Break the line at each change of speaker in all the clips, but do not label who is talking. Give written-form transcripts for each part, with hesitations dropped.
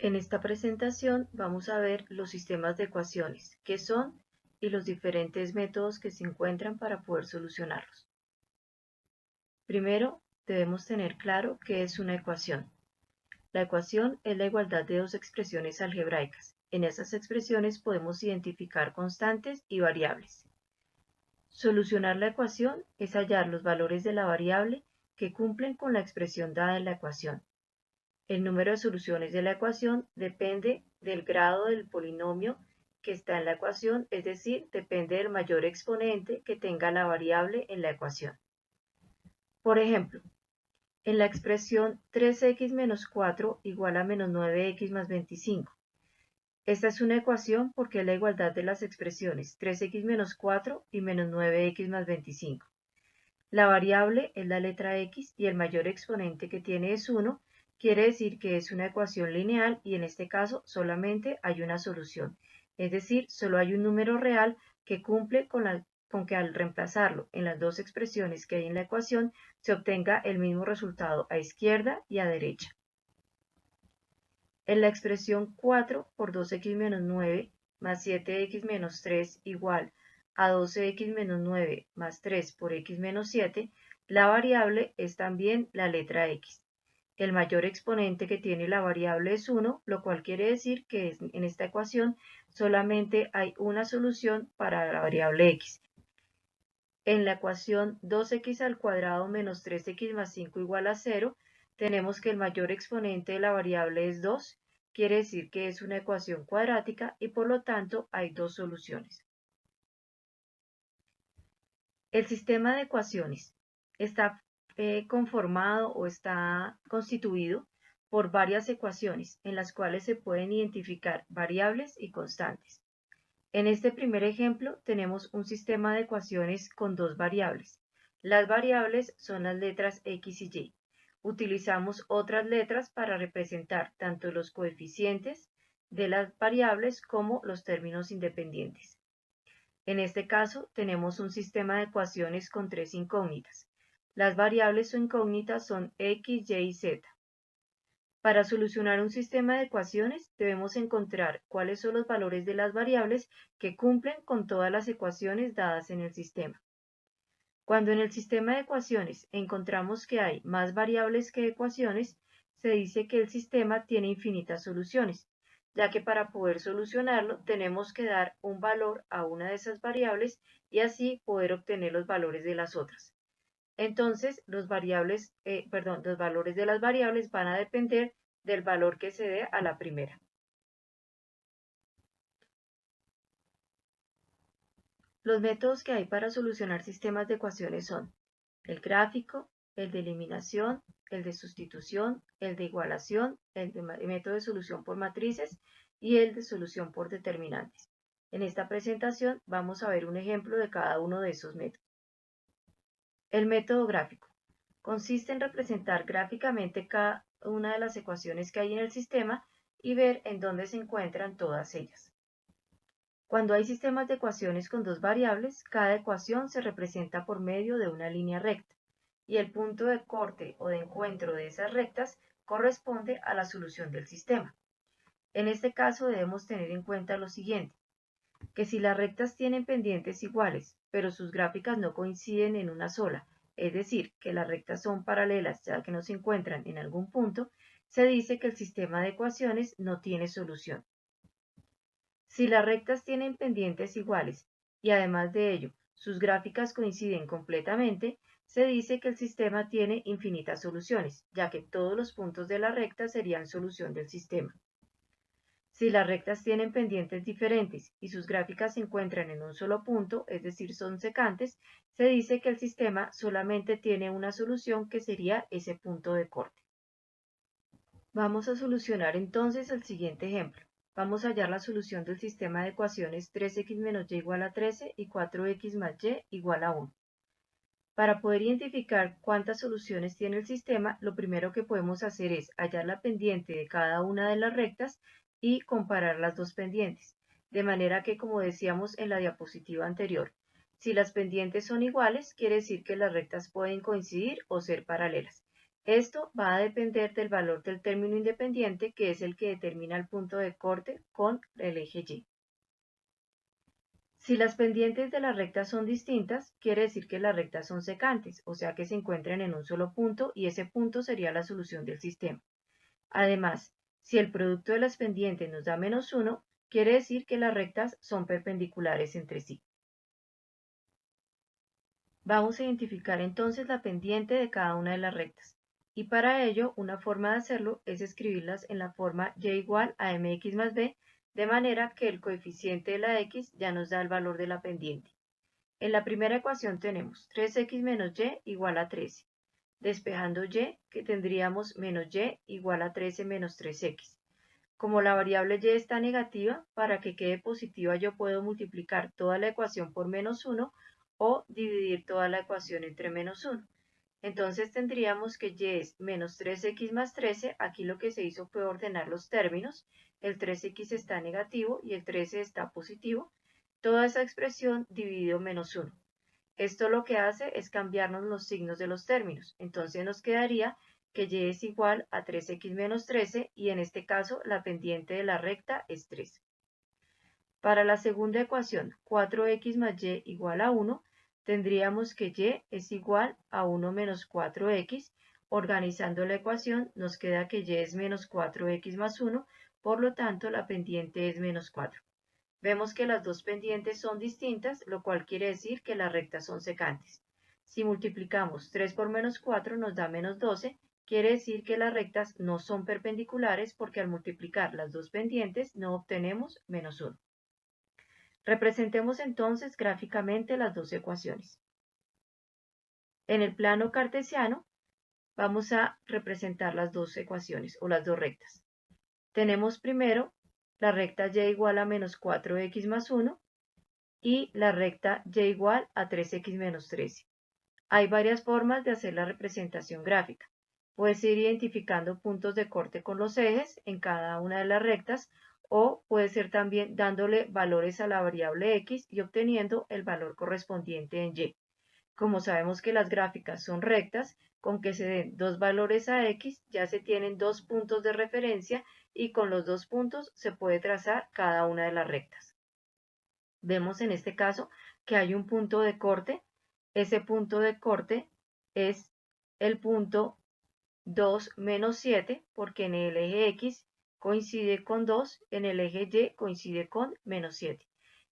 En esta presentación vamos a ver los sistemas de ecuaciones, qué son y los diferentes métodos que se encuentran para poder solucionarlos. Primero, debemos tener claro qué es una ecuación. La ecuación es la igualdad de dos expresiones algebraicas. En esas expresiones podemos identificar constantes y variables. Solucionar la ecuación es hallar los valores de la variable que cumplen con la expresión dada en la ecuación. El número de soluciones de la ecuación depende del grado del polinomio que está en la ecuación, es decir, depende del mayor exponente que tenga la variable en la ecuación. Por ejemplo, en la expresión 3x menos 4 igual a menos 9x más 25. Esta es una ecuación porque es la igualdad de las expresiones 3x menos 4 y menos 9x más 25. La variable es la letra x y el mayor exponente que tiene es 1, quiere decir que es una ecuación lineal y en este caso solamente hay una solución. Es decir, solo hay un número real que cumple con que al reemplazarlo en las dos expresiones que hay en la ecuación se obtenga el mismo resultado a izquierda y a derecha. En la expresión 4 por 2x menos 9 más 7x menos 3 igual a 12x menos 9 más 3 por x menos 7, la variable es también la letra x. El mayor exponente que tiene la variable es 1, lo cual quiere decir que en esta ecuación solamente hay una solución para la variable x. En la ecuación 2x al cuadrado menos 3x más 5 igual a 0, tenemos que el mayor exponente de la variable es 2, quiere decir que es una ecuación cuadrática y por lo tanto hay dos soluciones. El sistema de ecuaciones está conformado o está constituido por varias ecuaciones en las cuales se pueden identificar variables y constantes. En este primer ejemplo tenemos un sistema de ecuaciones con dos variables. Las variables son las letras x y y. Utilizamos otras letras para representar tanto los coeficientes de las variables como los términos independientes. En este caso tenemos un sistema de ecuaciones con tres incógnitas. Las variables o incógnitas son x, y y z. Para solucionar un sistema de ecuaciones debemos encontrar cuáles son los valores de las variables que cumplen con todas las ecuaciones dadas en el sistema. Cuando en el sistema de ecuaciones encontramos que hay más variables que ecuaciones, se dice que el sistema tiene infinitas soluciones, ya que para poder solucionarlo tenemos que dar un valor a una de esas variables y así poder obtener los valores de las otras. Entonces, los valores de las variables van a depender del valor que se dé a la primera. Los métodos que hay para solucionar sistemas de ecuaciones son el gráfico, el de eliminación, el de sustitución, el de igualación, el método de solución por matrices y el de solución por determinantes. En esta presentación vamos a ver un ejemplo de cada uno de esos métodos. El método gráfico consiste en representar gráficamente cada una de las ecuaciones que hay en el sistema y ver en dónde se encuentran todas ellas. Cuando hay sistemas de ecuaciones con dos variables, cada ecuación se representa por medio de una línea recta, y el punto de corte o de encuentro de esas rectas corresponde a la solución del sistema. En este caso debemos tener en cuenta lo siguiente, que si las rectas tienen pendientes iguales, pero sus gráficas no coinciden en una sola, es decir, que las rectas son paralelas ya que no se encuentran en algún punto, se dice que el sistema de ecuaciones no tiene solución. Si las rectas tienen pendientes iguales y además de ello sus gráficas coinciden completamente, se dice que el sistema tiene infinitas soluciones, ya que todos los puntos de la recta serían solución del sistema. Si las rectas tienen pendientes diferentes y sus gráficas se encuentran en un solo punto, es decir, son secantes, se dice que el sistema solamente tiene una solución que sería ese punto de corte. Vamos a solucionar entonces el siguiente ejemplo. Vamos a hallar la solución del sistema de ecuaciones 3x menos y igual a 13 y 4x más y igual a 1. Para poder identificar cuántas soluciones tiene el sistema, lo primero que podemos hacer es hallar la pendiente de cada una de las rectas y comparar las dos pendientes. De manera que, como decíamos en la diapositiva anterior, si las pendientes son iguales, quiere decir que las rectas pueden coincidir o ser paralelas. Esto va a depender del valor del término independiente, que es el que determina el punto de corte con el eje Y. Si las pendientes de la recta son distintas, quiere decir que las rectas son secantes, o sea que se encuentran en un solo punto y ese punto sería la solución del sistema. Además, si el producto de las pendientes nos da -1, quiere decir que las rectas son perpendiculares entre sí. Vamos a identificar entonces la pendiente de cada una de las rectas. Y para ello, una forma de hacerlo es escribirlas en la forma y igual a mx más b, de manera que el coeficiente de la x ya nos da el valor de la pendiente. En la primera ecuación tenemos 3x menos y igual a 13. Despejando y, que tendríamos menos y igual a 13 menos 3x. Como la variable y está negativa, para que quede positiva yo puedo multiplicar toda la ecuación por -1 o dividir toda la ecuación entre -1. Entonces tendríamos que y es menos 3x más 13. Aquí lo que se hizo fue ordenar los términos. El 3x está negativo y el 13 está positivo. Toda esa expresión dividido -1. Esto lo que hace es cambiarnos los signos de los términos. Entonces nos quedaría que y es igual a 3x menos 13 y en este caso la pendiente de la recta es 3. Para la segunda ecuación, 4x más y igual a 1, tendríamos que y es igual a 1 menos 4x. Organizando la ecuación nos queda que y es menos 4x más 1, por lo tanto la pendiente es menos 4. Vemos que las dos pendientes son distintas, lo cual quiere decir que las rectas son secantes. Si multiplicamos 3 por menos 4 nos da menos 12, quiere decir que las rectas no son perpendiculares porque al multiplicar las dos pendientes no obtenemos -1. Representemos entonces gráficamente las dos ecuaciones. En el plano cartesiano vamos a representar las dos ecuaciones o las dos rectas. Tenemos primero la recta y igual a menos 4x más 1 y la recta y igual a 3x menos 13. Hay varias formas de hacer la representación gráfica. Puedes ir identificando puntos de corte con los ejes en cada una de las rectas o puede ser también dándole valores a la variable x y obteniendo el valor correspondiente en y. Como sabemos que las gráficas son rectas, con que se den dos valores a x ya se tienen dos puntos de referencia y con los dos puntos se puede trazar cada una de las rectas. Vemos en este caso que hay un punto de corte. Ese punto de corte es el punto 2 menos 7 porque en el eje x coincide con 2, en el eje y coincide con menos 7.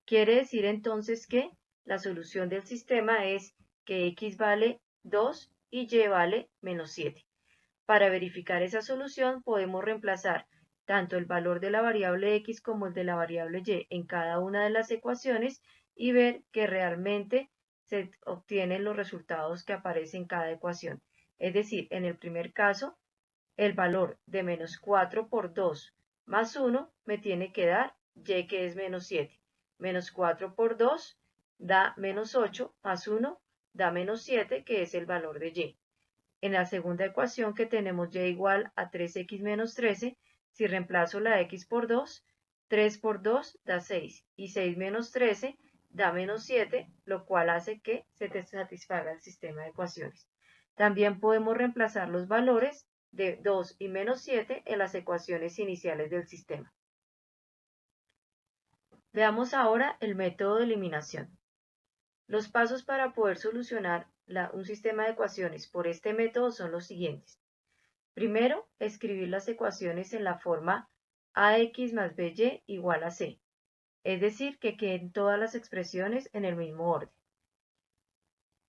Quiere decir entonces que la solución del sistema es que x vale 2 y y vale menos 7. Para verificar esa solución podemos reemplazar tanto el valor de la variable x como el de la variable y en cada una de las ecuaciones y ver que realmente se obtienen los resultados que aparecen en cada ecuación. Es decir, en el primer caso, el valor de menos 4 por 2 más 1 me tiene que dar y que es menos 7. Menos 4 por 2 da menos 8 más 1 da menos 7 que es el valor de y. En la segunda ecuación que tenemos y igual a 3x menos 13, si reemplazo la x por 2, 3 por 2 da 6 y 6 menos 13 da menos 7, lo cual hace que se te satisfaga el sistema de ecuaciones. También podemos reemplazar los valores de 2 y menos 7 en las ecuaciones iniciales del sistema. Veamos ahora el método de eliminación. Los pasos para poder solucionar un sistema de ecuaciones por este método son los siguientes. Primero, escribir las ecuaciones en la forma ax más by igual a c, es decir, que queden todas las expresiones en el mismo orden.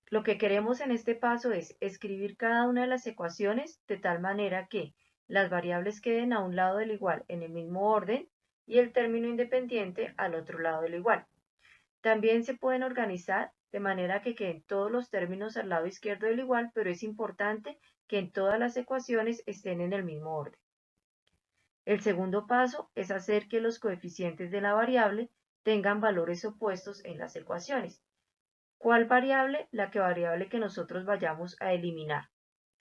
Lo que queremos en este paso es escribir cada una de las ecuaciones de tal manera que las variables queden a un lado del igual en el mismo orden y el término independiente al otro lado del igual. También se pueden organizar de manera que queden todos los términos al lado izquierdo del igual, pero es importante que en todas las ecuaciones estén en el mismo orden. El segundo paso es hacer que los coeficientes de la variable tengan valores opuestos en las ecuaciones. ¿Cuál variable? La variable que nosotros vayamos a eliminar.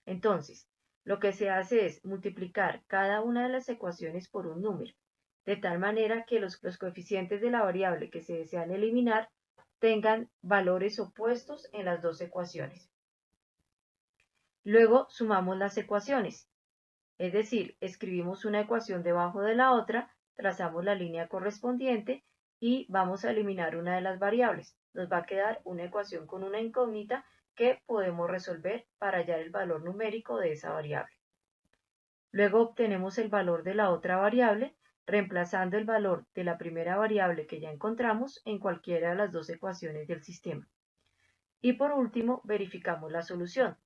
Entonces, lo que se hace es multiplicar cada una de las ecuaciones por un número, de tal manera que los coeficientes de la variable que se desean eliminar tengan valores opuestos en las dos ecuaciones. Luego sumamos las ecuaciones, es decir, escribimos una ecuación debajo de la otra, trazamos la línea correspondiente y vamos a eliminar una de las variables. Nos va a quedar una ecuación con una incógnita que podemos resolver para hallar el valor numérico de esa variable. Luego obtenemos el valor de la otra variable, reemplazando el valor de la primera variable que ya encontramos en cualquiera de las dos ecuaciones del sistema. Y por último, verificamos la solución.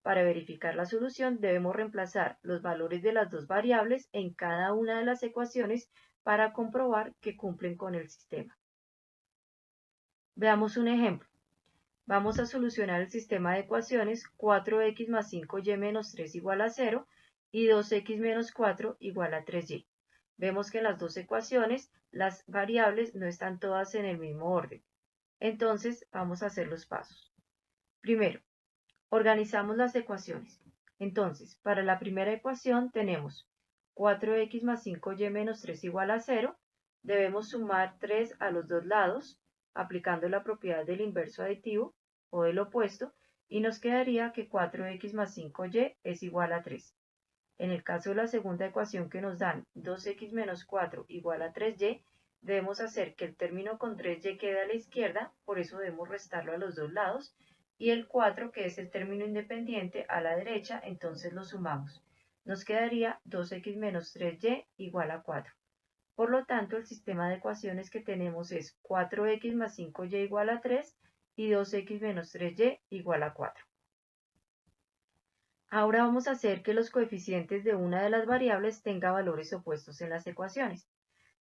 Para verificar la solución debemos reemplazar los valores de las dos variables en cada una de las ecuaciones para comprobar que cumplen con el sistema. Veamos un ejemplo. Vamos a solucionar el sistema de ecuaciones 4x más 5y menos 3 igual a 0 y 2x menos 4 igual a 3y. Vemos que en las dos ecuaciones las variables no están todas en el mismo orden. Entonces vamos a hacer los pasos. Primero, organizamos las ecuaciones. Entonces, para la primera ecuación tenemos 4x más 5y menos 3 igual a 0. Debemos sumar 3 a los dos lados, aplicando la propiedad del inverso aditivo o del opuesto, y nos quedaría que 4x más 5y es igual a 3. En el caso de la segunda ecuación que nos dan 2x menos 4 igual a 3y, debemos hacer que el término con 3y quede a la izquierda, por eso debemos restarlo a los dos lados, y el 4, que es el término independiente, a la derecha, entonces lo sumamos. Nos quedaría 2x menos 3y igual a 4. Por lo tanto, el sistema de ecuaciones que tenemos es 4x más 5y igual a 3 y 2x menos 3y igual a 4. Ahora vamos a hacer que los coeficientes de una de las variables tenga valores opuestos en las ecuaciones.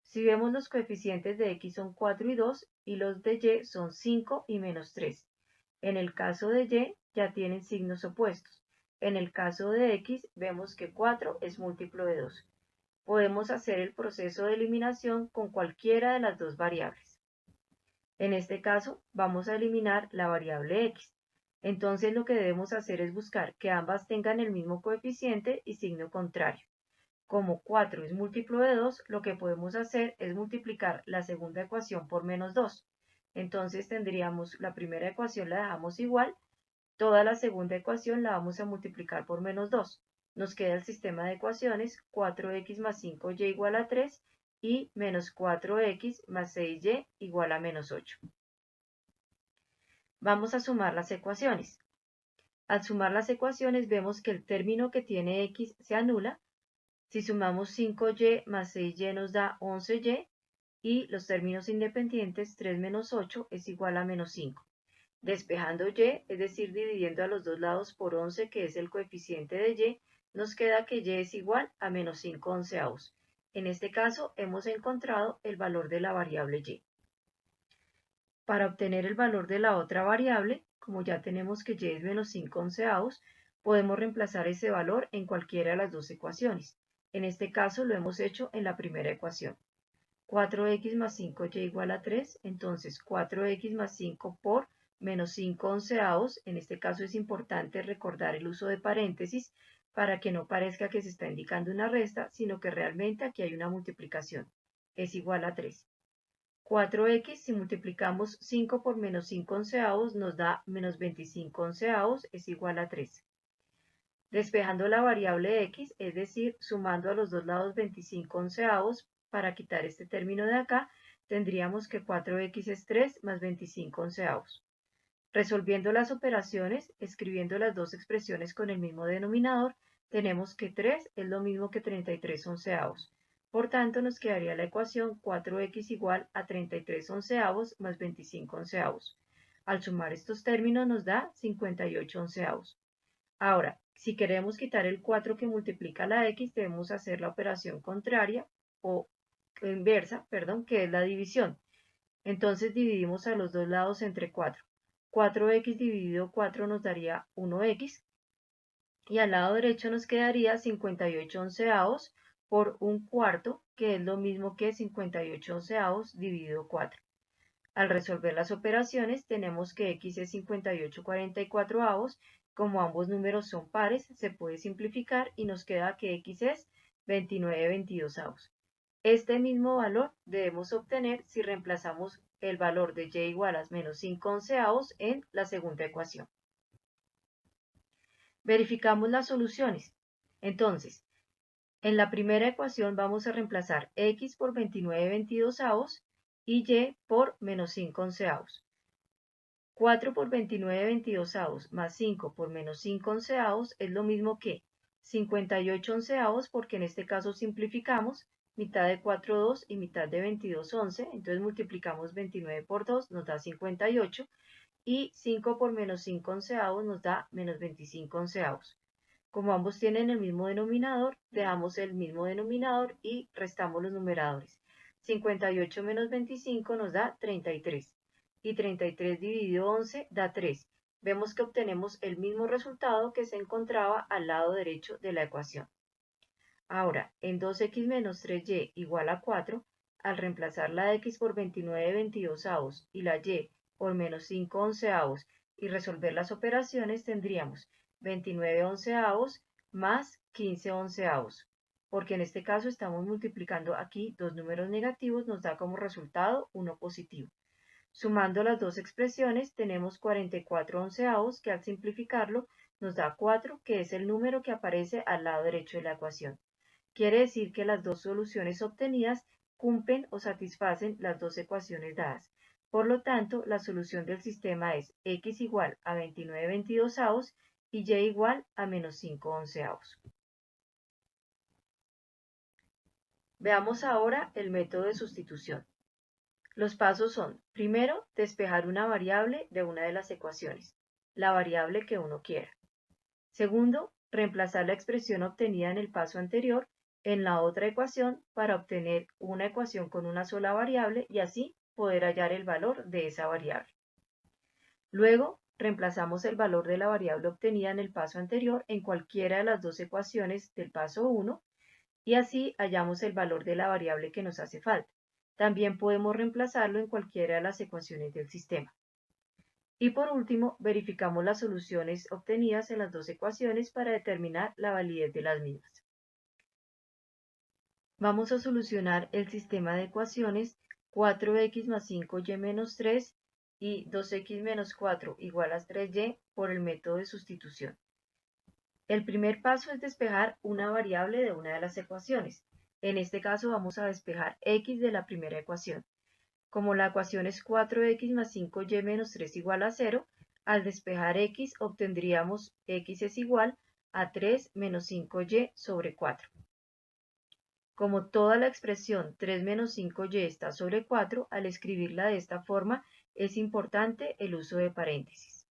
Si vemos, los coeficientes de x son 4 y 2 y los de y son 5 y menos 3. En el caso de y ya tienen signos opuestos. En el caso de x vemos que 4 es múltiplo de 2. Podemos hacer el proceso de eliminación con cualquiera de las dos variables. En este caso vamos a eliminar la variable x. Entonces lo que debemos hacer es buscar que ambas tengan el mismo coeficiente y signo contrario. Como 4 es múltiplo de 2, lo que podemos hacer es multiplicar la segunda ecuación por menos 2. Entonces tendríamos la primera ecuación la dejamos igual, toda la segunda ecuación la vamos a multiplicar por menos 2. Nos queda el sistema de ecuaciones 4x más 5y igual a 3 y menos 4x más 6y igual a menos 8. Vamos a sumar las ecuaciones. Al sumar las ecuaciones vemos que el término que tiene x se anula. Si sumamos 5y más 6y nos da 11y y los términos independientes 3 menos 8 es igual a menos 5. Despejando y, es decir, dividiendo a los dos lados por 11, que es el coeficiente de y, nos queda que y es igual a menos 5 onceavos. En este caso hemos encontrado el valor de la variable y. Para obtener el valor de la otra variable, como ya tenemos que y es menos 5 onceavos, podemos reemplazar ese valor en cualquiera de las dos ecuaciones. En este caso lo hemos hecho en la primera ecuación. 4x más 5y igual a 3, entonces 4x más 5 por menos 5 onceavos. En este caso es importante recordar el uso de paréntesis para que no parezca que se está indicando una resta, sino que realmente aquí hay una multiplicación. Es igual a 3. 4x, si multiplicamos 5 por menos 5 onceavos, nos da menos 25 onceavos, es igual a 3. Despejando la variable x, es decir, sumando a los dos lados 25 onceavos, para quitar este término de acá, tendríamos que 4x es 3 más 25 onceavos. Resolviendo las operaciones, escribiendo las dos expresiones con el mismo denominador, tenemos que 3 es lo mismo que 33 onceavos. Por tanto, nos quedaría la ecuación 4x igual a 33 onceavos más 25 onceavos. Al sumar estos términos nos da 58 onceavos. Ahora, si queremos quitar el 4 que multiplica la x, debemos hacer la operación contraria o inversa, perdón, que es la división. Entonces dividimos a los dos lados entre 4. 4x dividido 4 nos daría 1x y al lado derecho nos quedaría 58 onceavos por un cuarto, que es lo mismo que 58 onceavos dividido 4. Al resolver las operaciones tenemos que x es 58/44. Como ambos números son pares, se puede simplificar y nos queda que x es 29/22. Este mismo valor debemos obtener si reemplazamos el valor de y igual a menos 5 onceavos en la segunda ecuación. Verificamos las soluciones. Entonces, en la primera ecuación vamos a reemplazar x por 29/22 y y por menos 5/11. 4 por 29/22 más 5 por menos 5/11 es lo mismo que 58/11, porque en este caso simplificamos, mitad de 4, 2 y mitad de 22, 11, entonces multiplicamos 29 por 2, nos da 58, y 5 por menos 5/11 nos da menos 25/11. Como ambos tienen el mismo denominador, dejamos el mismo denominador y restamos los numeradores. 58 menos 25 nos da 33. Y 33 dividido 11 da 3. Vemos que obtenemos el mismo resultado que se encontraba al lado derecho de la ecuación. Ahora, en 2x menos 3y igual a 4, al reemplazar la x por 29/22 y la y por menos 5/11 y resolver las operaciones, tendríamos 29/11 más 15/11, porque en este caso estamos multiplicando aquí dos números negativos, nos da como resultado uno positivo. Sumando las dos expresiones tenemos 44/11, que al simplificarlo nos da 4, que es el número que aparece al lado derecho de la ecuación. Quiere decir que las dos soluciones obtenidas cumplen o satisfacen las dos ecuaciones dadas. Por lo tanto, la solución del sistema es x igual a 29/22 y y igual a menos 5/11. Veamos ahora el método de sustitución. Los pasos son, primero, despejar una variable de una de las ecuaciones, la variable que uno quiera. Segundo, reemplazar la expresión obtenida en el paso anterior en la otra ecuación para obtener una ecuación con una sola variable y así poder hallar el valor de esa variable. Luego, reemplazamos el valor de la variable obtenida en el paso anterior en cualquiera de las dos ecuaciones del paso 1 y así hallamos el valor de la variable que nos hace falta. También podemos reemplazarlo en cualquiera de las ecuaciones del sistema. Y por último, verificamos las soluciones obtenidas en las dos ecuaciones para determinar la validez de las mismas. Vamos a solucionar el sistema de ecuaciones 4x más 5y menos 3 y 2x menos 4 igual a 3y por el método de sustitución. El primer paso es despejar una variable de una de las ecuaciones. En este caso vamos a despejar x de la primera ecuación. Como la ecuación es 4x más 5y menos 3 igual a 0, al despejar x obtendríamos x es igual a 3 menos 5y sobre 4. Como toda la expresión 3 menos 5y está sobre 4, al escribirla de esta forma es importante el uso de paréntesis.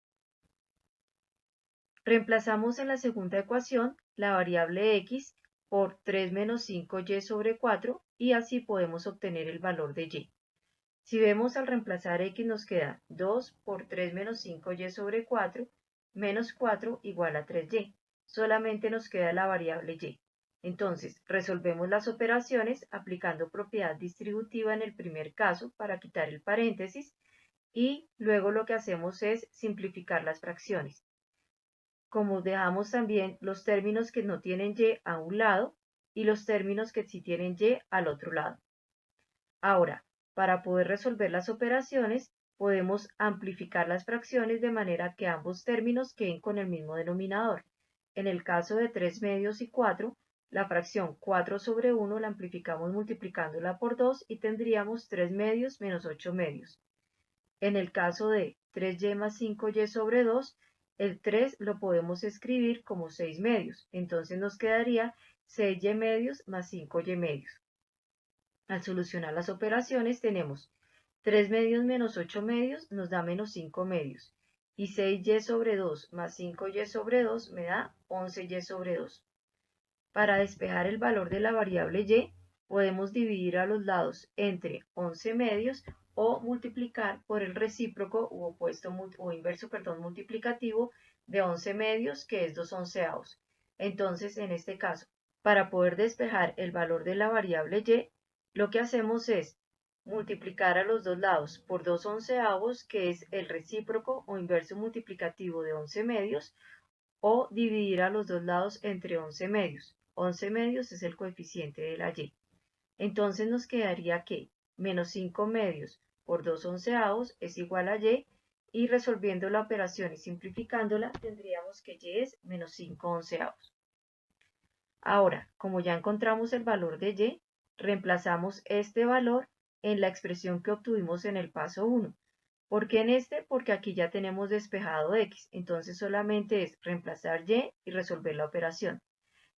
Reemplazamos en la segunda ecuación la variable x por 3 menos 5y sobre 4 y así podemos obtener el valor de y. Si vemos, al reemplazar x nos queda 2 por 3 menos 5y sobre 4 menos 4 igual a 3y. Solamente nos queda la variable y. Entonces, resolvemos las operaciones aplicando propiedad distributiva en el primer caso para quitar el paréntesis y luego lo que hacemos es simplificar las fracciones. Como dejamos también los términos que no tienen y a un lado y los términos que sí tienen y al otro lado. Ahora, para poder resolver las operaciones, podemos amplificar las fracciones de manera que ambos términos queden con el mismo denominador. En el caso de 3 medios y 4, la fracción 4 sobre 1 la amplificamos multiplicándola por 2 y tendríamos 3 medios menos 8 medios. En el caso de 3y más 5y sobre 2, el 3 lo podemos escribir como 6 medios. Entonces nos quedaría 6y medios más 5y medios. Al solucionar las operaciones tenemos 3 medios menos 8 medios nos da menos 5 medios. Y 6y sobre 2 más 5y sobre 2 me da 11y sobre 2. Para despejar el valor de la variable y, podemos dividir a los lados entre 11 medios o multiplicar por el recíproco u opuesto o inverso, multiplicativo de 11 medios, que es 2/11. Entonces, en este caso, para poder despejar el valor de la variable y, lo que hacemos es multiplicar a los dos lados por 2/11, que es el recíproco o inverso multiplicativo de 11 medios, o dividir a los dos lados entre 11 medios. 11 medios es el coeficiente de la y. Entonces nos quedaría que menos 5 medios por 2/11 es igual a y, y resolviendo la operación y simplificándola tendríamos que y es menos 5 onceavos. Ahora, como ya encontramos el valor de y, reemplazamos este valor en la expresión que obtuvimos en el paso 1. ¿Por qué en este? Porque aquí ya tenemos despejado x, entonces solamente es reemplazar y resolver la operación.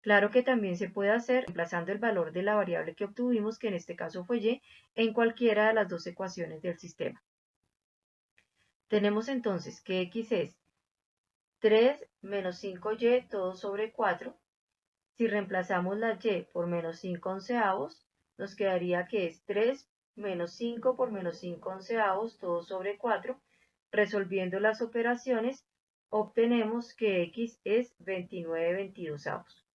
Claro que también se puede hacer reemplazando el valor de la variable que obtuvimos, que en este caso fue y, en cualquiera de las dos ecuaciones del sistema. Tenemos entonces que x es 3 menos 5y todo sobre 4. Si reemplazamos la y por menos 5 onceavos, nos quedaría que es 3 menos 5 por menos 5 onceavos todo sobre 4. Resolviendo las operaciones, obtenemos que x es 29 veintidosavos.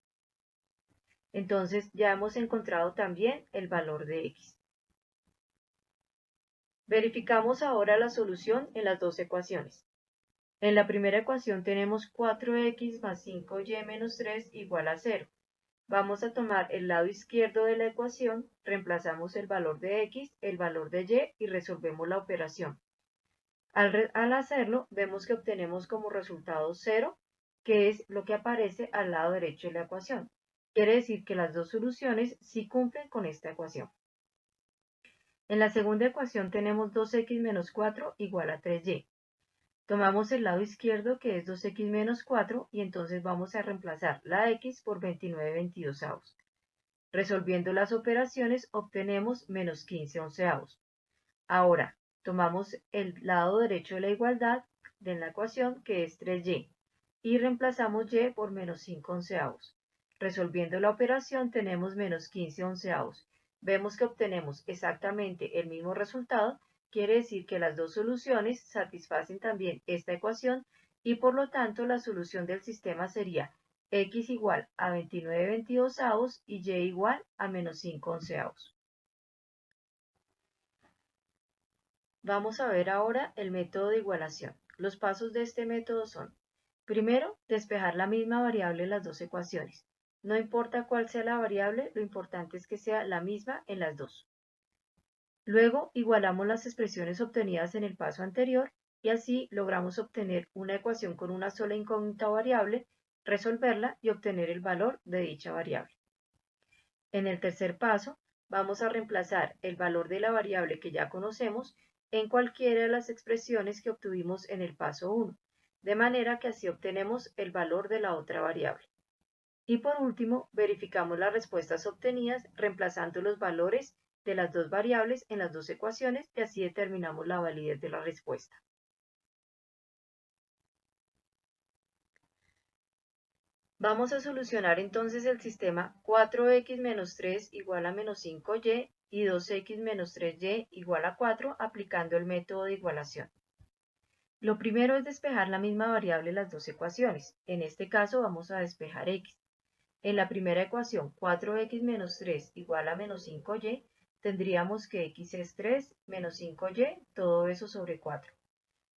Entonces ya hemos encontrado también el valor de x. Verificamos ahora la solución en las dos ecuaciones. En la primera ecuación tenemos 4x más 5y menos 3 igual a 0. Vamos a tomar el lado izquierdo de la ecuación, reemplazamos el valor de x, el valor de y resolvemos la operación. Al hacerlo, vemos que obtenemos como resultado 0, que es lo que aparece al lado derecho de la ecuación. Quiere decir que las dos soluciones sí cumplen con esta ecuación. En la segunda ecuación tenemos 2x menos 4 igual a 3y. Tomamos el lado izquierdo, que es 2x menos 4, y entonces vamos a reemplazar la x por 29 veintidosavos. Resolviendo las operaciones obtenemos menos 15 onceavos. Ahora, tomamos el lado derecho de la igualdad de la ecuación, que es 3y, y reemplazamos y por menos 5 onceavos. Resolviendo la operación tenemos menos 15 onceavos. Vemos que obtenemos exactamente el mismo resultado, quiere decir que las dos soluciones satisfacen también esta ecuación y por lo tanto la solución del sistema sería x igual a 29 veintidosavos y y igual a menos 5 onceavos. Vamos a ver ahora el método de igualación. Los pasos de este método son: primero, despejar la misma variable en las dos ecuaciones. No importa cuál sea la variable, lo importante es que sea la misma en las dos. Luego, igualamos las expresiones obtenidas en el paso anterior y así logramos obtener una ecuación con una sola incógnita o variable, resolverla y obtener el valor de dicha variable. En el tercer paso, vamos a reemplazar el valor de la variable que ya conocemos en cualquiera de las expresiones que obtuvimos en el paso 1, de manera que así obtenemos el valor de la otra variable. Y por último, verificamos las respuestas obtenidas reemplazando los valores de las dos variables en las dos ecuaciones y así determinamos la validez de la respuesta. Vamos a solucionar entonces el sistema 4x menos 3 igual a menos 5y y 2x menos 3y igual a 4 aplicando el método de igualación. Lo primero es despejar la misma variable en las dos ecuaciones. En este caso vamos a despejar x. En la primera ecuación 4x menos 3 igual a menos 5y, tendríamos que x es 3 menos 5y, todo eso sobre 4.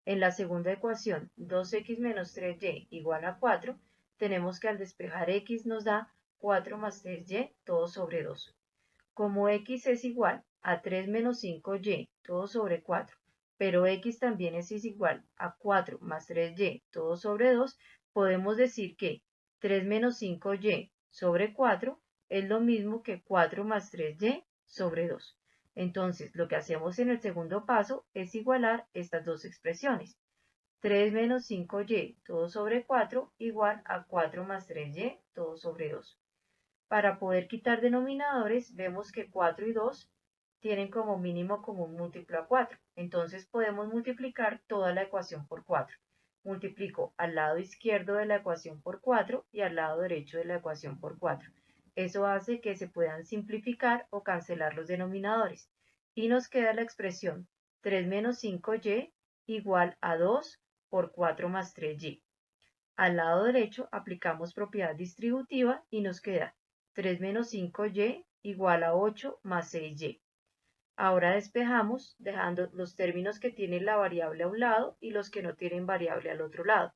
En la segunda ecuación 2x menos 3y igual a 4, tenemos que al despejar x nos da 4 más 3y, todo sobre 2. Como x es igual a 3 menos 5y, todo sobre 4, pero x también es igual a 4 más 3y, todo sobre 2, podemos decir que 3 menos 5y sobre 4 es lo mismo que 4 más 3y sobre 2. Entonces, lo que hacemos en el segundo paso es igualar estas dos expresiones. 3 menos 5y todo sobre 4 igual a 4 más 3y todo sobre 2. Para poder quitar denominadores, vemos que 4 y 2 tienen como mínimo común múltiplo a 4. Entonces podemos multiplicar toda la ecuación por 4. Multiplico al lado izquierdo de la ecuación por 4 y al lado derecho de la ecuación por 4. Eso hace que se puedan simplificar o cancelar los denominadores. Y nos queda la expresión 3 menos 5y igual a 2 por 4 más 3y. Al lado derecho aplicamos propiedad distributiva y nos queda 3 menos 5y igual a 8 más 6y. Ahora despejamos dejando los términos que tienen la variable a un lado y los que no tienen variable al otro lado.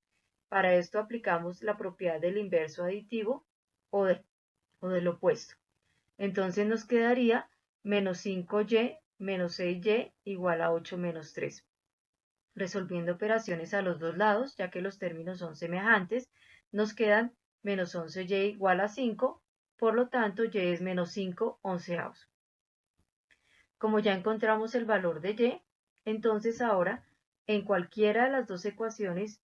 Para esto aplicamos la propiedad del inverso aditivo o del opuesto. Entonces nos quedaría menos 5y menos 6y igual a 8 menos 3. Resolviendo operaciones a los dos lados, ya que los términos son semejantes, nos quedan menos 11y igual a 5, por lo tanto y es menos 5 onceavos. Como ya encontramos el valor de y, entonces ahora en cualquiera de las dos ecuaciones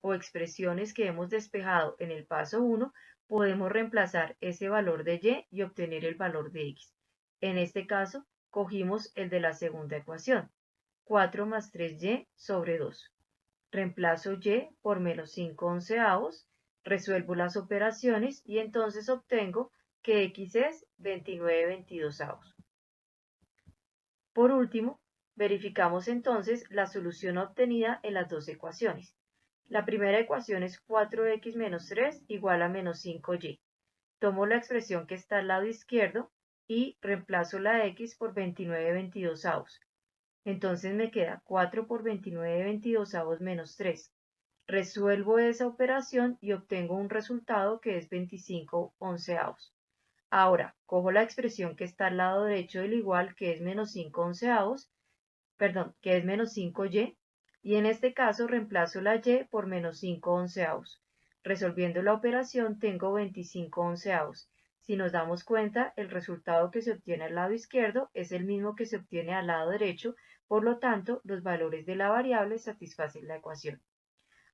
o expresiones que hemos despejado en el paso 1, podemos reemplazar ese valor de y obtener el valor de x. En este caso, cogimos el de la segunda ecuación, 4 más 3y sobre 2. Reemplazo y por menos 5 onceavos, resuelvo las operaciones y entonces obtengo que x es 29 veintidosavos. Por último, verificamos entonces la solución obtenida en las dos ecuaciones. La primera ecuación es 4x menos 3 igual a menos 5y. Tomo la expresión que está al lado izquierdo y reemplazo la x por 29 veintidosavos. Entonces me queda 4 por 29 veintidosavos menos 3. Resuelvo esa operación y obtengo un resultado que es 25 onceavos. Ahora, cojo la expresión que está al lado derecho del igual, que es menos 5 onceavos, que es menos 5y, y en este caso reemplazo la y por menos 5 onceavos. Resolviendo la operación tengo 25 onceavos. Si nos damos cuenta, el resultado que se obtiene al lado izquierdo es el mismo que se obtiene al lado derecho, por lo tanto, los valores de la variable satisfacen la ecuación.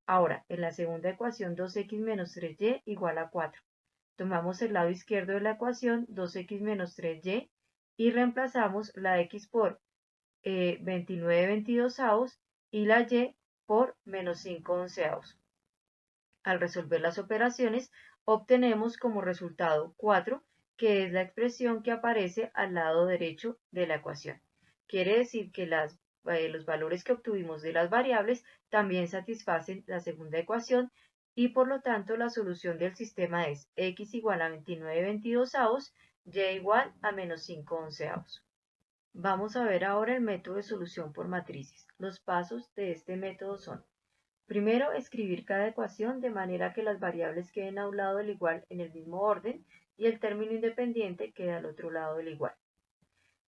Ahora, en la segunda ecuación 2x menos 3y igual a 4. Tomamos el lado izquierdo de la ecuación 2x menos 3y y reemplazamos la x por 29 veintidosavos y la y por menos 5 onceavos. Al resolver las operaciones, obtenemos como resultado 4, que es la expresión que aparece al lado derecho de la ecuación. Quiere decir que los valores que obtuvimos de las variables también satisfacen la segunda ecuación y por lo tanto la solución del sistema es x igual a 29 veintidosavos, y igual a menos 5 onceavos. Vamos a ver ahora el método de solución por matrices. Los pasos de este método son: primero, escribir cada ecuación de manera que las variables queden a un lado del igual en el mismo orden y el término independiente quede al otro lado del igual.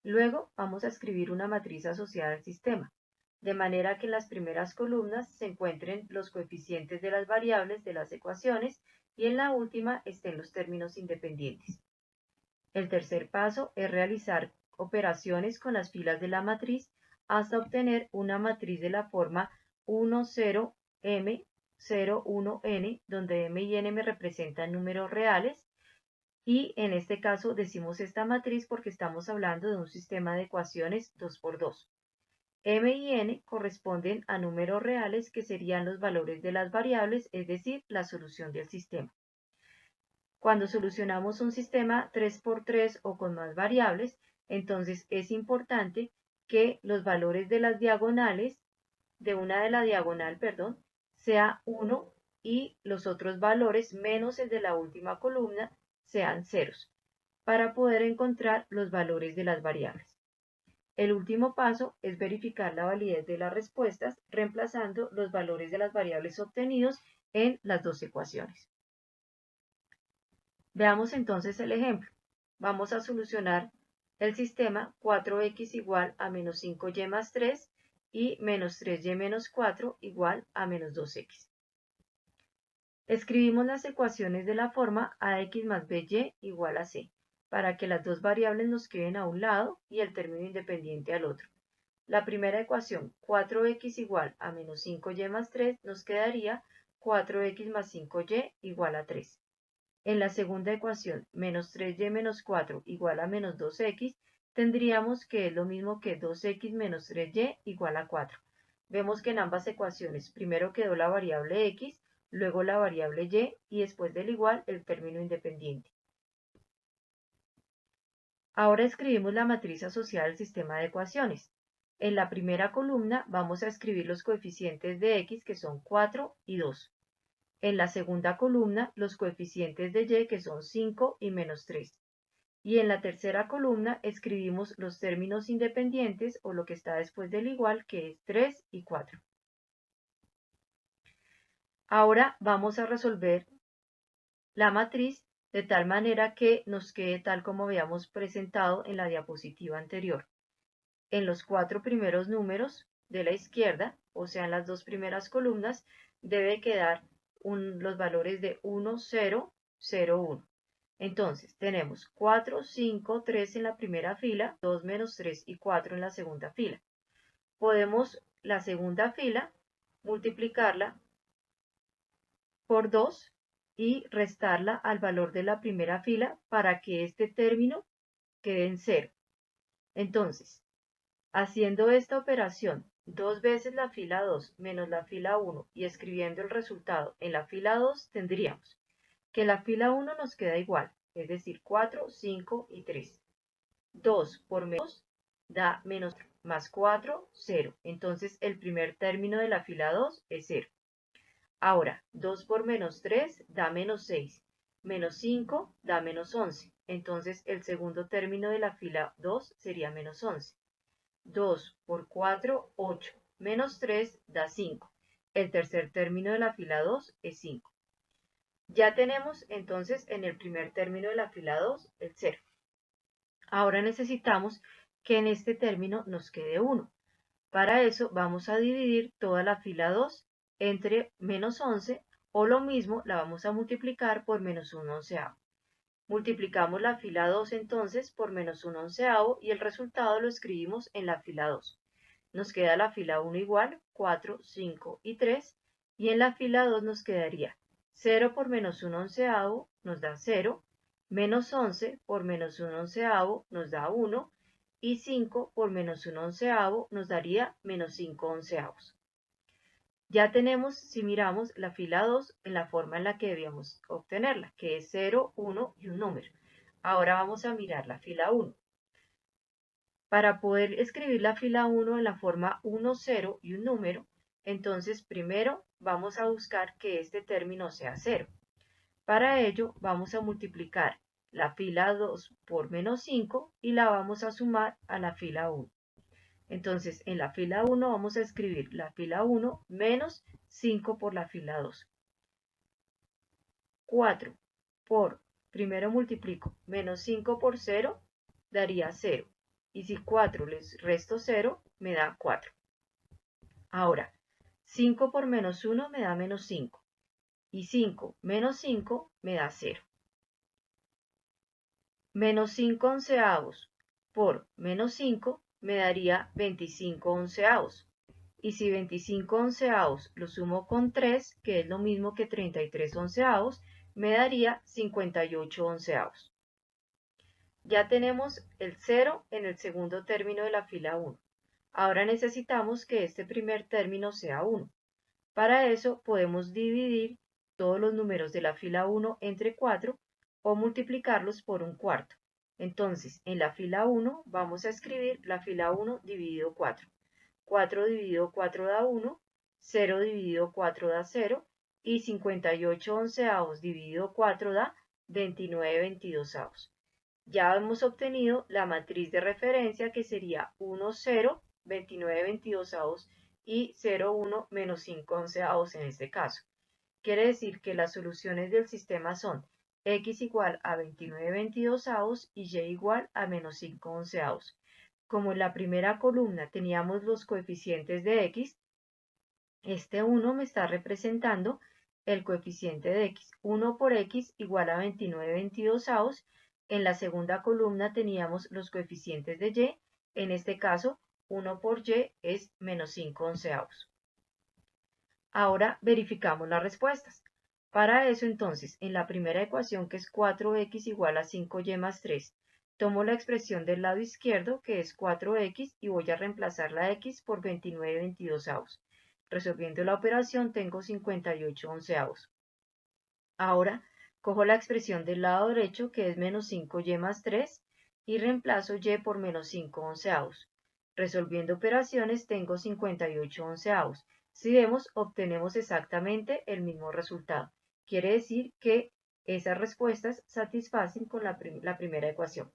Luego, vamos a escribir una matriz asociada al sistema, de manera que en las primeras columnas se encuentren los coeficientes de las variables de las ecuaciones y en la última estén los términos independientes. El tercer paso es realizar operaciones con las filas de la matriz hasta obtener una matriz de la forma 1, 0, m, 0, 1, n, donde m y n me representan números reales, y en este caso decimos esta matriz porque estamos hablando de un sistema de ecuaciones 2×2. M y n corresponden a números reales que serían los valores de las variables, es decir, la solución del sistema. Cuando solucionamos un sistema 3×3 o con más variables, entonces es importante que los valores de las diagonales, de una de la diagonal, perdón, sea 1 y los otros valores menos el de la última columna sean ceros, para poder encontrar los valores de las variables. El último paso es verificar la validez de las respuestas, reemplazando los valores de las variables obtenidos en las dos ecuaciones. Veamos entonces el ejemplo. Vamos a solucionar el sistema 4x igual a menos 5y más 3 y menos 3y menos 4 igual a menos 2x. Escribimos las ecuaciones de la forma ax más by igual a c, para que las dos variables nos queden a un lado y el término independiente al otro. La primera ecuación, 4x igual a menos 5y más 3, nos quedaría 4x más 5y igual a 3. En la segunda ecuación, menos 3y menos 4 igual a menos 2x, tendríamos que es lo mismo que 2x menos 3y igual a 4. Vemos que en ambas ecuaciones primero quedó la variable x, luego la variable y después del igual el término independiente. Ahora escribimos la matriz asociada al sistema de ecuaciones. En la primera columna vamos a escribir los coeficientes de x, que son 4 y 2. En la segunda columna, los coeficientes de y, que son 5 y menos 3. Y en la tercera columna escribimos los términos independientes o lo que está después del igual, que es 3 y 4. Ahora vamos a resolver la matriz de tal manera que nos quede tal como habíamos presentado en la diapositiva anterior. En los 4 primeros números de la izquierda, o sea, en las dos primeras columnas, debe quedar los valores de 1, 0, 0, 1. Entonces, tenemos 4, 5, 3 en la primera fila, 2 menos 3 y 4 en la segunda fila. Podemos la segunda fila multiplicarla por 2 y restarla al valor de la primera fila para que este término quede en 0. Entonces, haciendo esta operación dos veces la fila 2 menos la fila 1 y escribiendo el resultado en la fila 2, tendríamos que la fila 1 nos queda igual, es decir, 4, 5 y 3. 2 por menos da menos 4, más 4, 0. Entonces el primer término de la fila 2 es 0. Ahora, 2 por menos 3 da menos 6. Menos 5 da menos 11. Entonces el segundo término de la fila 2 sería menos 11. 2 por 4, 8. Menos 3 da 5. El tercer término de la fila 2 es 5. Ya tenemos entonces en el primer término de la fila 2 el 0. Ahora necesitamos que en este término nos quede 1. Para eso vamos a dividir toda la fila 2 entre menos 11 o lo mismo la vamos a multiplicar por menos 1 onceavo. Multiplicamos la fila 2 entonces por menos 1 onceavo y el resultado lo escribimos en la fila 2. Nos queda la fila 1 igual, 4, 5 y 3 y en la fila 2 nos quedaría 0 por menos 1 onceavo nos da 0, menos 11 por menos 1 onceavo nos da 1 y 5 por menos 1 onceavo nos daría menos 5 onceavos. Ya tenemos, si miramos, la fila 2 en la forma en la que debíamos obtenerla, que es 0, 1 y un número. Ahora vamos a mirar la fila 1. Para poder escribir la fila 1 en la forma 1, 0 y un número, entonces primero vamos a buscar que este término sea 0. Para ello vamos a multiplicar la fila 2 por menos 5 y la vamos a sumar a la fila 1. Entonces, en la fila 1 vamos a escribir la fila 1 menos 5 por la fila 2. 4 por, primero multiplico, menos 5 por 0 daría 0. Y si 4 les resto 0, me da 4. Ahora, 5 por menos 1 me da menos 5. Y 5 menos 5 me da 0. Menos 5 onceavos por menos 5 me daría 25 onceavos. Y si 25 onceavos lo sumo con 3, que es lo mismo que 33 onceavos, me daría 58 onceavos. Ya tenemos el 0 en el segundo término de la fila 1. Ahora necesitamos que este primer término sea 1. Para eso podemos dividir todos los números de la fila 1 entre 4 o multiplicarlos por un cuarto. Entonces, en la fila 1 vamos a escribir la fila 1 dividido 4. 4 dividido 4 da 1, 0 dividido 4 da 0 y 58 onceavos dividido 4 da 29 veintidosavos. Ya hemos obtenido la matriz de referencia que sería 1, 0, 29 veintidosavos y 0, 1 menos 5 onceavos en este caso. Quiere decir que las soluciones del sistema son x igual a 29 veintidosavos y y igual a menos 5 onceavos. Como en la primera columna teníamos los coeficientes de x, este 1 me está representando el coeficiente de x. 1 por x igual a 29 veintidosavos. En la segunda columna teníamos los coeficientes de y. En este caso, 1 por y es menos 5 onceavos. Ahora verificamos las respuestas. Para eso entonces, en la primera ecuación que es 4x igual a 5y más 3, tomo la expresión del lado izquierdo que es 4x y voy a reemplazar la x por 29 veintidosavos. Resolviendo la operación tengo 58 onceavos. Ahora cojo la expresión del lado derecho que es menos 5y más 3 y reemplazo y por menos 5 onceavos. Resolviendo operaciones tengo 58 onceavos. Si vemos, obtenemos exactamente el mismo resultado. Quiere decir que esas respuestas satisfacen con la primera ecuación.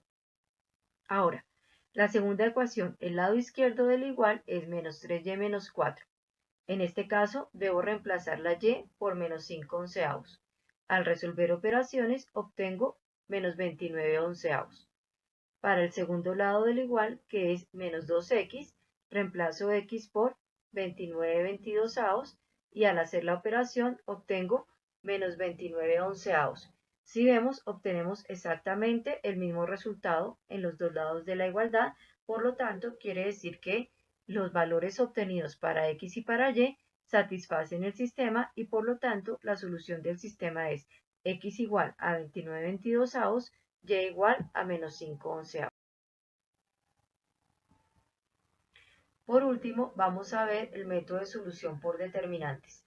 Ahora, la segunda ecuación, el lado izquierdo del igual es menos 3y menos 4. En este caso, debo reemplazar la y por menos 5 onceavos. Al resolver operaciones, obtengo menos 29 onceavos. Para el segundo lado del igual, que es menos 2x, reemplazo x por 29 22avos y al hacer la operación obtengo menos 29 onceavos. Si vemos, obtenemos exactamente el mismo resultado en los dos lados de la igualdad, por lo tanto, quiere decir que los valores obtenidos para x y para y satisfacen el sistema y por lo tanto la solución del sistema es x igual a 29 22avos, y igual a menos 5 onceavos. Por último, vamos a ver el método de solución por determinantes.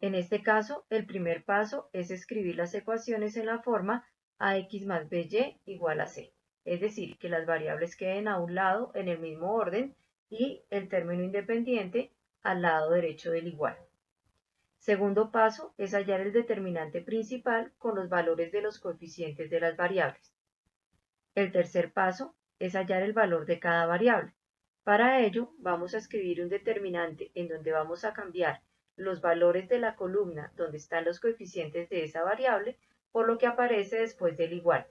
En este caso, el primer paso es escribir las ecuaciones en la forma ax más by igual a c, es decir, que las variables queden a un lado en el mismo orden y el término independiente al lado derecho del igual. Segundo paso es hallar el determinante principal con los valores de los coeficientes de las variables. El tercer paso es hallar el valor de cada variable. Para ello, vamos a escribir un determinante en donde vamos a cambiar los valores de la columna donde están los coeficientes de esa variable por lo que aparece después del igual.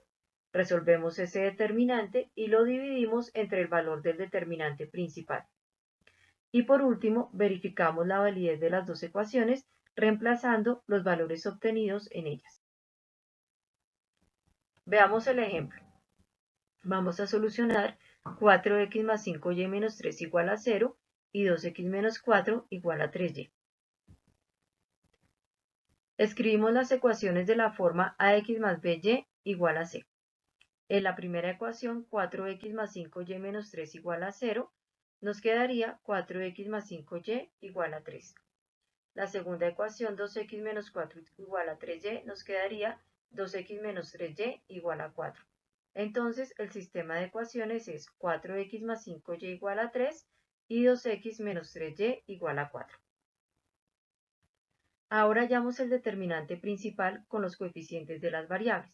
Resolvemos ese determinante y lo dividimos entre el valor del determinante principal. Y por último, verificamos la validez de las dos ecuaciones reemplazando los valores obtenidos en ellas. Veamos el ejemplo. Vamos a solucionar 4x más 5y menos 3 igual a 0 y 2x menos 4 igual a 3y. Escribimos las ecuaciones de la forma ax más by igual a c. En la primera ecuación, 4x más 5y menos 3 igual a 0, nos quedaría 4x más 5y igual a 3. La segunda ecuación, 2x menos 4 igual a 3y, nos quedaría 2x menos 3y igual a 4. Entonces, el sistema de ecuaciones es 4x más 5y igual a 3 y 2x menos 3y igual a 4. Ahora hallamos el determinante principal con los coeficientes de las variables.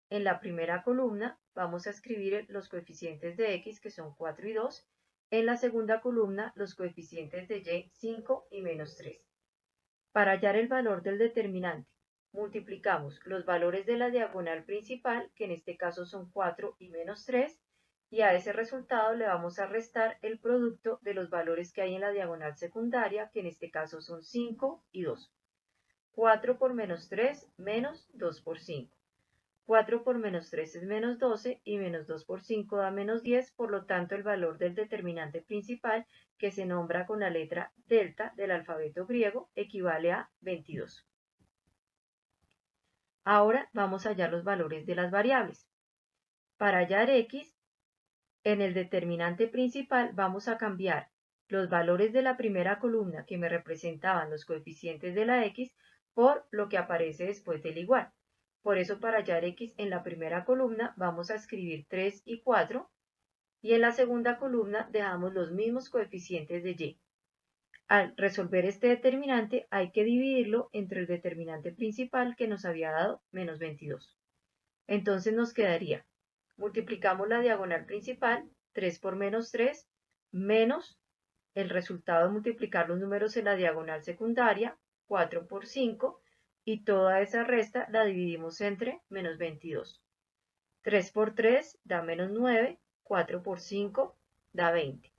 En la primera columna vamos a escribir los coeficientes de x, que son 4 y 2. En la segunda columna, los coeficientes de y, 5 y menos 3. Para hallar el valor del determinante, multiplicamos los valores de la diagonal principal, que en este caso son 4 y menos 3, y a ese resultado le vamos a restar el producto de los valores que hay en la diagonal secundaria, que en este caso son 5 y 2. 4 por menos 3, menos 2 por 5. 4 por menos 3 es menos 12 y menos 2 por 5 da menos 10, por lo tanto el valor del determinante principal, que se nombra con la letra delta del alfabeto griego, equivale a 22. Ahora vamos a hallar los valores de las variables. Para hallar x, en el determinante principal vamos a cambiar los valores de la primera columna que me representaban los coeficientes de la x por lo que aparece después del igual. Por eso para hallar x en la primera columna vamos a escribir 3 y 4 y en la segunda columna dejamos los mismos coeficientes de y. Al resolver este determinante hay que dividirlo entre el determinante principal que nos había dado menos 22. Entonces nos quedaría, multiplicamos la diagonal principal, 3 por menos 3, menos el resultado de multiplicar los números en la diagonal secundaria, 4 por 5, y toda esa resta la dividimos entre menos 22. 3 por 3 da menos 9, 4 por 5 da 20.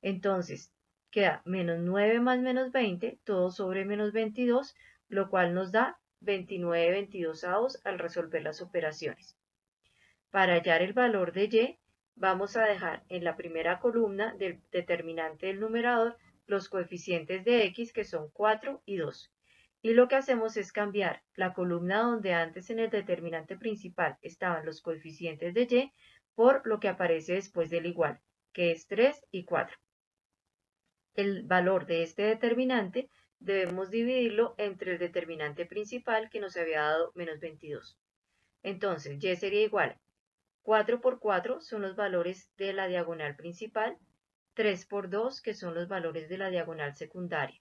Entonces, queda menos 9 más menos 20, todo sobre menos 22, lo cual nos da 29 22avos al resolver las operaciones. Para hallar el valor de y, vamos a dejar en la primera columna del determinante del numerador los coeficientes de x, que son 4 y 2. Y lo que hacemos es cambiar la columna donde antes en el determinante principal estaban los coeficientes de y por lo que aparece después del igual, que es 3 y 4. El valor de este determinante debemos dividirlo entre el determinante principal que nos había dado menos 22. Entonces, y sería igual 4 por 4 son los valores de la diagonal principal, 3 por 2 que son los valores de la diagonal secundaria.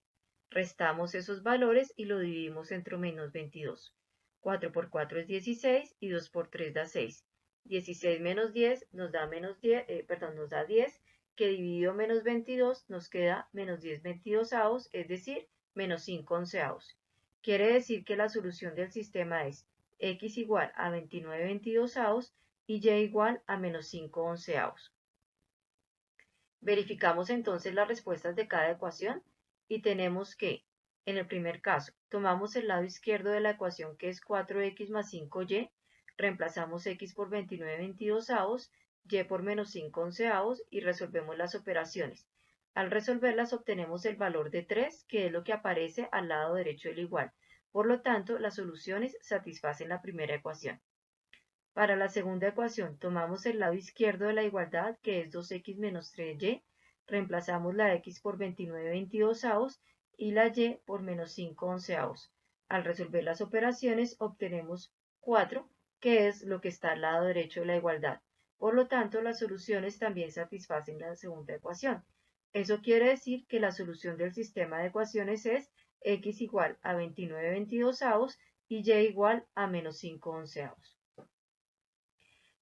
Restamos esos valores y lo dividimos entre menos 22. 4 por 4 es 16 y 2 por 3 da 6. 16 menos 10 nos da, nos da 10, que dividido menos 22 nos queda menos 10 22avos, es decir, menos 5 onceavos. Quiere decir que la solución del sistema es x igual a 29 22avos y y igual a menos 5 onceavos. Verificamos entonces las respuestas de cada ecuación y tenemos que, en el primer caso, tomamos el lado izquierdo de la ecuación que es 4x más 5y, reemplazamos x por 29/22, y por menos 5/11 y resolvemos las operaciones. Al resolverlas obtenemos el valor de 3, que es lo que aparece al lado derecho del igual. Por lo tanto, las soluciones satisfacen la primera ecuación. Para la segunda ecuación, tomamos el lado izquierdo de la igualdad, que es 2x menos 3y, reemplazamos la x por 29/22 y la y por menos 5/11. Al resolver las operaciones, obtenemos 4, que es lo que está al lado derecho de la igualdad. Por lo tanto, las soluciones también satisfacen la segunda ecuación. Eso quiere decir que la solución del sistema de ecuaciones es x igual a 29/22 y y igual a menos 5/11.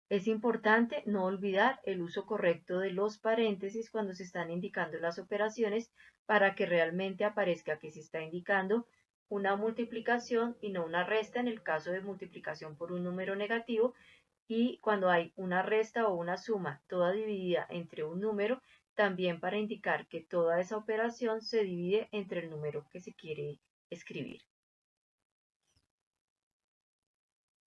Es importante no olvidar el uso correcto de los paréntesis cuando se están indicando las operaciones para que realmente aparezca que se está indicando una multiplicación y no una resta en el caso de multiplicación por un número negativo, y cuando hay una resta o una suma toda dividida entre un número, también para indicar que toda esa operación se divide entre el número que se quiere escribir.